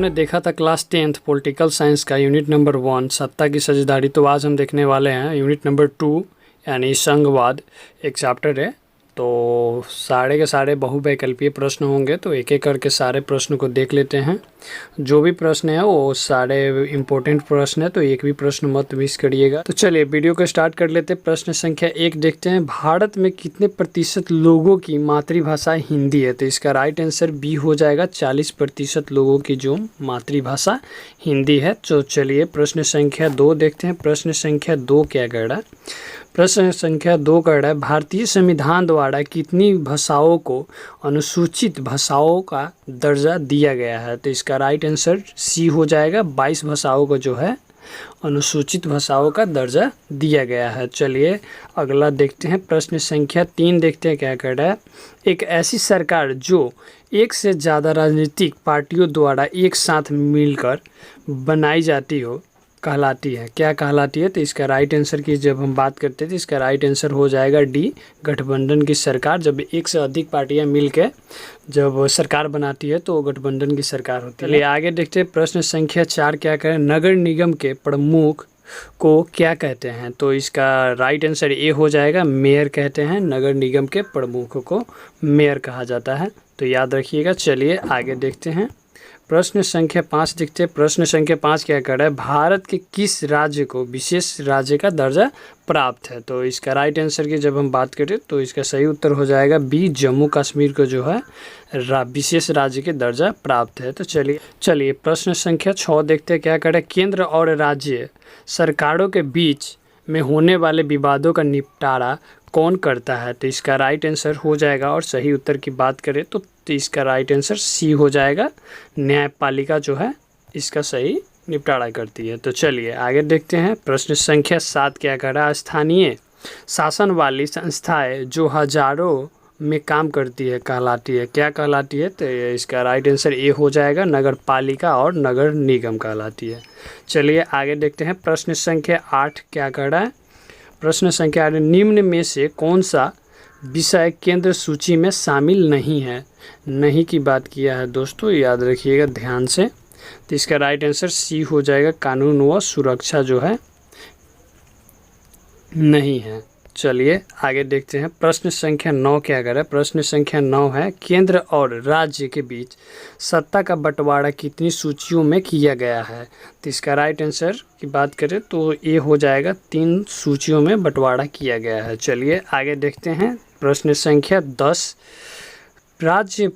हमने देखा था क्लास 10th पॉलिटिकल साइंस का यूनिट नंबर 1 सत्ता की साझेदारी। तो आज हम देखने वाले हैं यूनिट नंबर 2 यानी संघवाद। एक चैप्टर है, तो सारे के सारे बहुवैकल्पीय प्रश्न होंगे। तो एक एक करके सारे प्रश्न को देख लेते हैं। जो भी प्रश्न है वो सारे इम्पोर्टेंट प्रश्न है, तो एक भी प्रश्न मत मिस करिएगा। तो चलिए वीडियो को स्टार्ट कर लेते हैं। प्रश्न संख्या 1 देखते हैं। भारत में कितने प्रतिशत लोगों की मातृभाषा हिंदी है? तो इसका राइट आंसर बी हो जाएगा। 40% लोगों की जो मातृभाषा हिंदी है। तो चलिए प्रश्न संख्या 2 देखते हैं। प्रश्न संख्या 2 क्या कह रहा है? प्रश्न संख्या 2 कह रहा है भारतीय संविधान द्वारा कितनी भाषाओं को अनुसूचित भाषाओं का दर्जा दिया गया है? तो इसका राइट आंसर सी हो जाएगा। 22 भाषाओं को जो है अनुसूचित भाषाओं का दर्जा दिया गया है। चलिए अगला देखते हैं। प्रश्न संख्या 3 देखते हैं क्या कह रहा है। एक ऐसी सरकार जो एक से ज़्यादा राजनीतिक पार्टियों द्वारा एक साथ मिलकर बनाई जाती हो कहलाती है, क्या कहलाती है? तो इसका राइट आंसर की जब हम बात करते हैं तो इसका राइट आंसर हो जाएगा डी, गठबंधन की सरकार। जब एक से अधिक पार्टियां मिलकर जब सरकार बनाती है तो गठबंधन की सरकार होती है। चलिए आगे देखते हैं। प्रश्न संख्या 4 क्या करें? नगर निगम के प्रमुख को क्या कहते हैं? तो इसका राइट आंसर ए हो जाएगा, मेयर कहते हैं। नगर निगम के प्रमुख को मेयर कहा जाता है, तो याद रखिएगा। चलिए आगे देखते हैं। प्रश्न संख्या 5 देखते हैं। प्रश्न संख्या 5 क्या कर रहा है? भारत के किस राज्य को विशेष राज्य का दर्जा प्राप्त है? तो इसका राइट आंसर की जब हम बात करें तो इसका सही उत्तर हो जाएगा बी, जम्मू कश्मीर को जो है विशेष राज्य के दर्जा प्राप्त है। तो चलिए प्रश्न संख्या 6 देखते हैं क्या कर रहा है। केंद्र और राज्य सरकारों के बीच में होने वाले विवादों का निपटारा कौन करता है? तो इसका राइट आंसर हो जाएगा, और सही उत्तर की बात करें तो इसका राइट आंसर सी हो जाएगा। न्यायपालिका जो है इसका सही निपटारा करती है। तो चलिए आगे देखते हैं। प्रश्न संख्या 7 क्या कर रहा है? स्थानीय शासन वाली संस्थाएं जो हजारों में काम करती है कहलाती है, क्या कहलाती है? तो इसका राइट आंसर ए हो जाएगा, नगर पालिका और नगर निगम कहलाती है। चलिए आगे देखते हैं। प्रश्न संख्या 8 क्या कर रहा है? प्रश्न संख्या 8, निम्न में से कौन सा विषय केंद्र सूची में शामिल नहीं है? नहीं की बात किया है दोस्तों, याद रखिएगा ध्यान से। तो इसका राइट आंसर सी हो जाएगा, कानून व सुरक्षा जो है नहीं है। चलिए आगे देखते हैं। प्रश्न संख्या 9 क्या कर रहा है? प्रश्न संख्या 9 है केंद्र और राज्य के बीच सत्ता का बंटवारा कितनी सूचियों में किया गया है? तो इसका राइट आंसर की बात करें तो ये हो जाएगा 3 सूचियों में बंटवारा किया गया है। चलिए आगे देखते हैं। प्रश्न संख्या 10, राज्य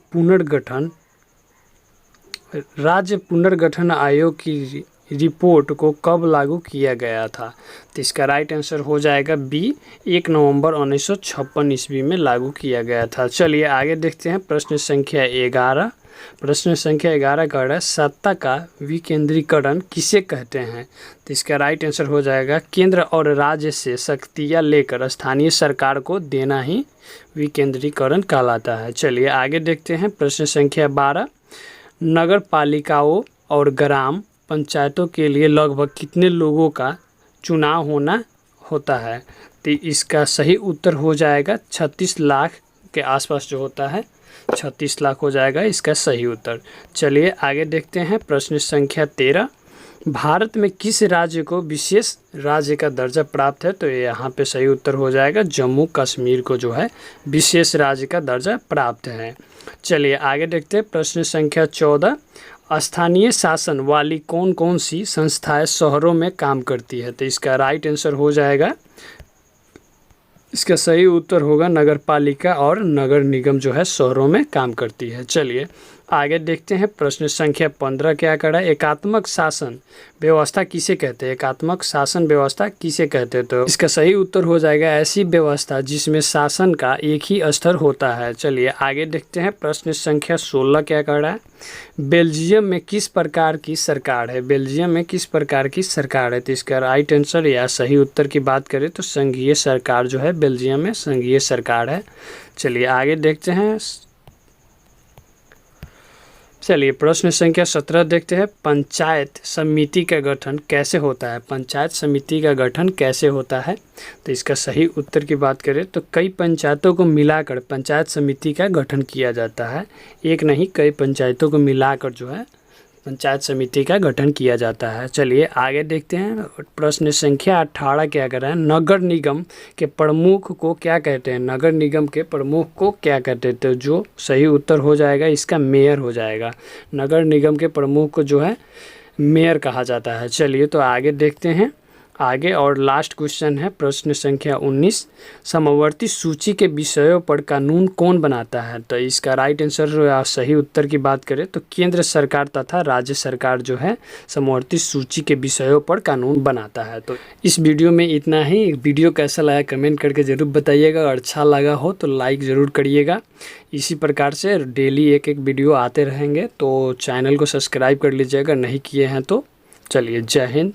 पुनर्गठन आयोग की रिपोर्ट को कब लागू किया गया था? तो इसका राइट आंसर हो जाएगा बी, 1 नवंबर 1956 ईस्वी में लागू किया गया था। चलिए आगे देखते हैं। प्रश्न संख्या 11, प्रश्न संख्या 11 का है सत्ता का विकेंद्रीकरण किसे कहते हैं? तो इसका राइट आंसर हो जाएगा केंद्र और राज्य से शक्तियाँ लेकर स्थानीय सरकार को देना ही विकेंद्रीकरण कहलाता है। चलिए आगे देखते हैं। प्रश्न संख्या 12, नगर पालिकाओं और ग्राम पंचायतों के लिए लगभग कितने लोगों का चुनाव होता है? तो इसका सही उत्तर हो जाएगा 36 लाख के आसपास जो होता है 36 लाख हो जाएगा इसका सही उत्तर। चलिए आगे देखते हैं। प्रश्न संख्या 13, भारत में किस राज्य को विशेष राज्य का दर्जा प्राप्त है? तो यहाँ पे सही उत्तर हो जाएगा जम्मू कश्मीर को जो है विशेष राज्य का दर्जा प्राप्त है। चलिए आगे देखते हैं। प्रश्न संख्या 14, स्थानीय शासन वाली कौन कौन सी संस्थाएं शहरों में काम करती है? तो इसका राइट आंसर हो जाएगा, इसका सही उत्तर होगा नगर पालिका और नगर निगम जो है शहरों में काम करती है। चलिए आगे देखते हैं। प्रश्न संख्या 15 क्या कर रहा है? एकात्मक शासन व्यवस्था किसे कहते हैं? एकात्मक शासन व्यवस्था किसे कहते हैं? तो इसका सही उत्तर हो जाएगा ऐसी व्यवस्था जिसमें शासन का एक ही स्तर होता है। चलिए आगे देखते हैं। प्रश्न संख्या 16 क्या कर रहा है? बेल्जियम में किस प्रकार की सरकार है? बेल्जियम में किस प्रकार की सरकार है? तो इसका राइट आंसर या सही उत्तर की बात करें तो संघीय सरकार जो है बेल्जियम में संघीय सरकार है। चलिए आगे देखते हैं। चलिए प्रश्न संख्या 17 देखते हैं। पंचायत समिति का गठन कैसे होता है? पंचायत समिति का गठन कैसे होता है? तो इसका सही उत्तर की बात करें तो कई पंचायतों को मिलाकर पंचायत समिति का गठन किया जाता है। एक नहीं कई पंचायतों को मिलाकर जो है पंचायत समिति का गठन किया जाता है। चलिए आगे देखते हैं। प्रश्न संख्या 18 क्या कर रहा है, नगर निगम के प्रमुख को क्या कहते हैं। नगर निगम के प्रमुख को क्या कहते हैं, तो जो सही उत्तर हो जाएगा इसका मेयर हो जाएगा। नगर निगम के प्रमुख को जो है मेयर कहा जाता है। चलिए तो आगे देखते हैं। आगे और लास्ट क्वेश्चन है प्रश्न संख्या 19, समवर्ती सूची के विषयों पर कानून कौन बनाता है। तो इसका राइट आंसर या सही उत्तर की बात करें तो केंद्र सरकार तथा राज्य सरकार जो है समवर्ती सूची के विषयों पर कानून बनाता है। तो इस वीडियो में इतना ही। वीडियो कैसा लगा कमेंट करके ज़रूर बताइएगा, और अच्छा लगा हो तो लाइक ज़रूर करिएगा। इसी प्रकार से डेली एक एक वीडियो आते रहेंगे, तो चैनल को सब्सक्राइब कर लीजिएगा नहीं किए हैं तो। चलिए जय हिंद।